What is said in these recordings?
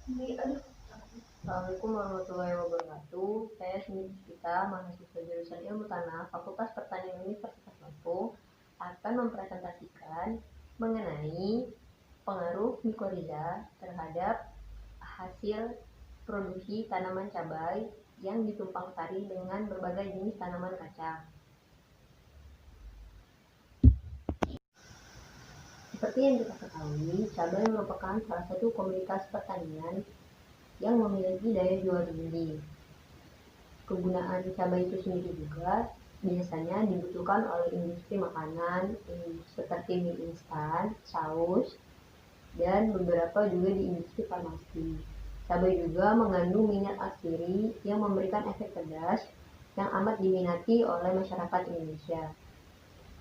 Assalamualaikum warahmatullahi wabarakatuh. Saya Sindi Puspita, mahasiswa jurusan Ilmu Tanah, Fakultas Pertanian Universitas Lampung, akan mempresentasikan mengenai pengaruh mikorizа terhadap hasil produksi tanaman cabai yang ditumpang sari dengan berbagai jenis tanaman kacang. Seperti yang kita ketahui, cabai merupakan salah satu komoditas pertanian yang memiliki daya jual tinggi. Kegunaan cabai itu sendiri juga biasanya dibutuhkan oleh industri makanan seperti mie instan, saus, dan beberapa juga di industri farmasi. Cabai juga mengandung minyak atsiri yang memberikan efek pedas yang amat diminati oleh masyarakat Indonesia.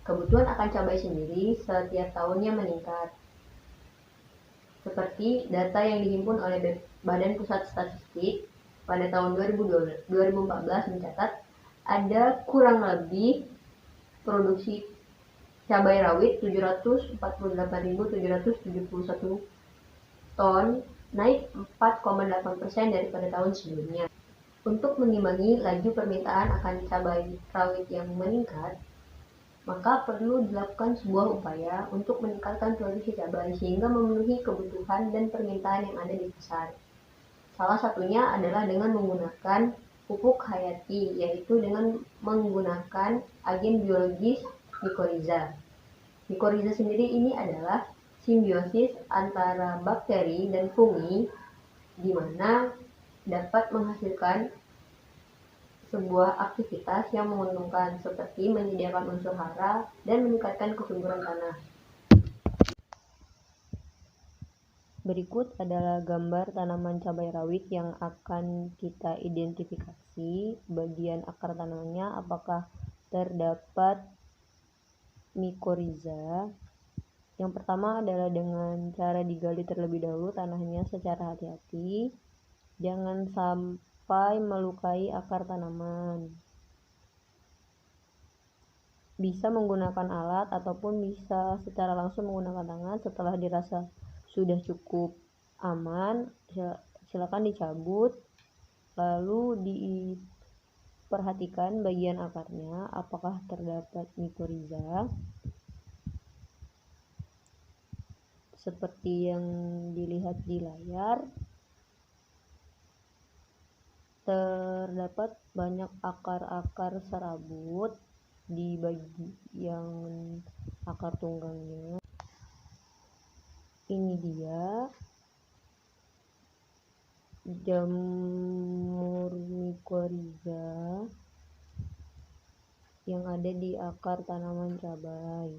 Kebutuhan akan cabai sendiri setiap tahunnya meningkat. Seperti data yang dihimpun oleh Badan Pusat Statistik pada tahun 2014 mencatat ada kurang lebih produksi cabai rawit 748.771 ton, naik 4,8% daripada tahun sebelumnya. Untuk mengimbangi laju permintaan akan cabai rawit yang meningkat, maka perlu dilakukan sebuah upaya untuk meningkatkan produksi cabai sehingga memenuhi kebutuhan dan permintaan yang ada di pasar. Salah satunya adalah dengan menggunakan pupuk hayati, yaitu dengan menggunakan agen biologis mikorizа. Mikorizа sendiri ini adalah simbiosis antara bakteri dan fungi, di mana dapat menghasilkan sebuah aktivitas yang menguntungkan seperti menyediakan unsur hara dan meningkatkan kesuburan tanah. Berikut adalah gambar tanaman cabai rawit yang akan kita identifikasi bagian akar tanamannya apakah terdapat mikorizа. Yang pertama adalah dengan cara digali terlebih dahulu tanahnya secara hati-hati. Jangan sampai melukai akar tanaman. Bisa menggunakan alat ataupun bisa secara langsung menggunakan tangan. Setelah dirasa sudah cukup aman, silakan dicabut, lalu diperhatikan bagian akarnya apakah terdapat mikorizа seperti yang dilihat di layar. Terdapat banyak akar-akar serabut di bagian akar tunggangnya. Ini dia jamur mikorizа yang ada di akar tanaman cabai.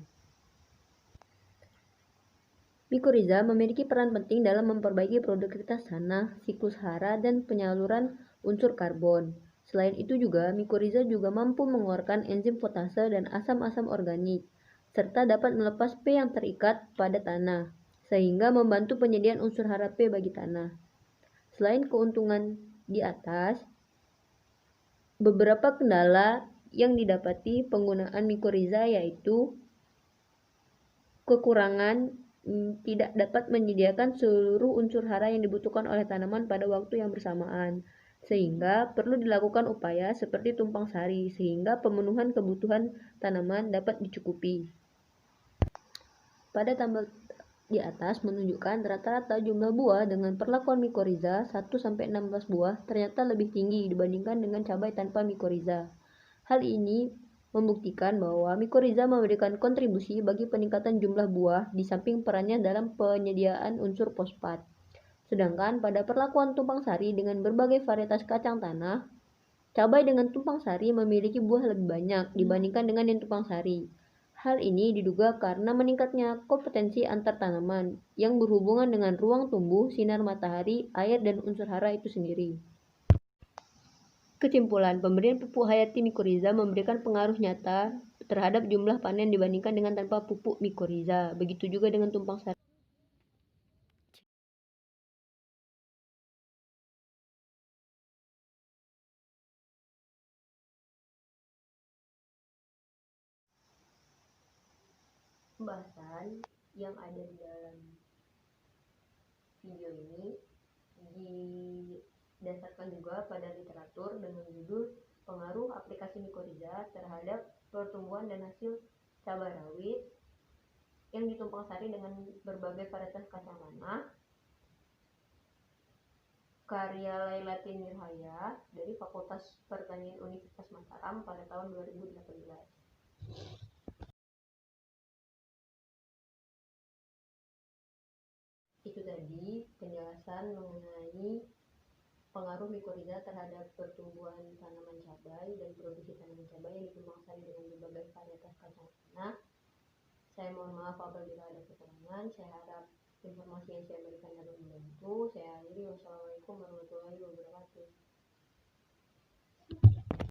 Mikorizа memiliki peran penting dalam memperbaiki produktivitas tanah, siklus hara, dan penyaluran unsur karbon. Selain itu juga, mikorizа juga mampu mengeluarkan enzim fotase dan asam-asam organik, serta dapat melepas P yang terikat pada tanah, sehingga membantu penyediaan unsur hara P bagi tanah. Selain keuntungan di atas, beberapa kendala yang didapati penggunaan mikorizа yaitu kekurangan tidak dapat menyediakan seluruh unsur hara yang dibutuhkan oleh tanaman pada waktu yang bersamaan, sehingga perlu dilakukan upaya seperti tumpang sari sehingga pemenuhan kebutuhan tanaman dapat dicukupi. Pada tabel di atas menunjukkan rata-rata jumlah buah dengan perlakuan mikorizа 1-16 buah ternyata lebih tinggi dibandingkan dengan cabai tanpa mikorizа. Hal ini membuktikan bahwa mikorizа memberikan kontribusi bagi peningkatan jumlah buah di samping perannya dalam penyediaan unsur fosfat. Sedangkan pada perlakuan tumpang sari dengan berbagai varietas kacang tanah, cabai dengan tumpang sari memiliki buah lebih banyak dibandingkan dengan yang tumpang sari. Hal ini diduga karena meningkatnya kompetensi antar tanaman yang berhubungan dengan ruang tumbuh, sinar matahari, air, dan unsur hara itu sendiri. Kesimpulan, pemberian pupuk hayati mikorizа memberikan pengaruh nyata terhadap jumlah panen dibandingkan dengan tanpa pupuk mikorizа. Begitu juga dengan tumpang sari. Pembahasan yang ada di dalam video ini dikembangkan juga pada literatur dengan judul Pengaruh Aplikasi Mikorizat Terhadap Pertumbuhan dan Hasil Cabai Rawit yang ditumpang sari dengan berbagai varietas kacang tanah, karya Lailatin Nurhaya dari Fakultas Pertanian Universitas Mataram pada tahun 2018. Itu tadi penjelasan mengenai pengaruh mikorizat terhadap pertumbuhan tanaman cabai dan produksi tanaman cabai yang dikembang sari dengan berbagai varietas kacang tanah. Saya mohon maaf apabila ada kekurangan. Saya harap informasi yang saya berikan dapat membantu. Saya akhiri. Wassalamualaikum warahmatullahi wabarakatuh.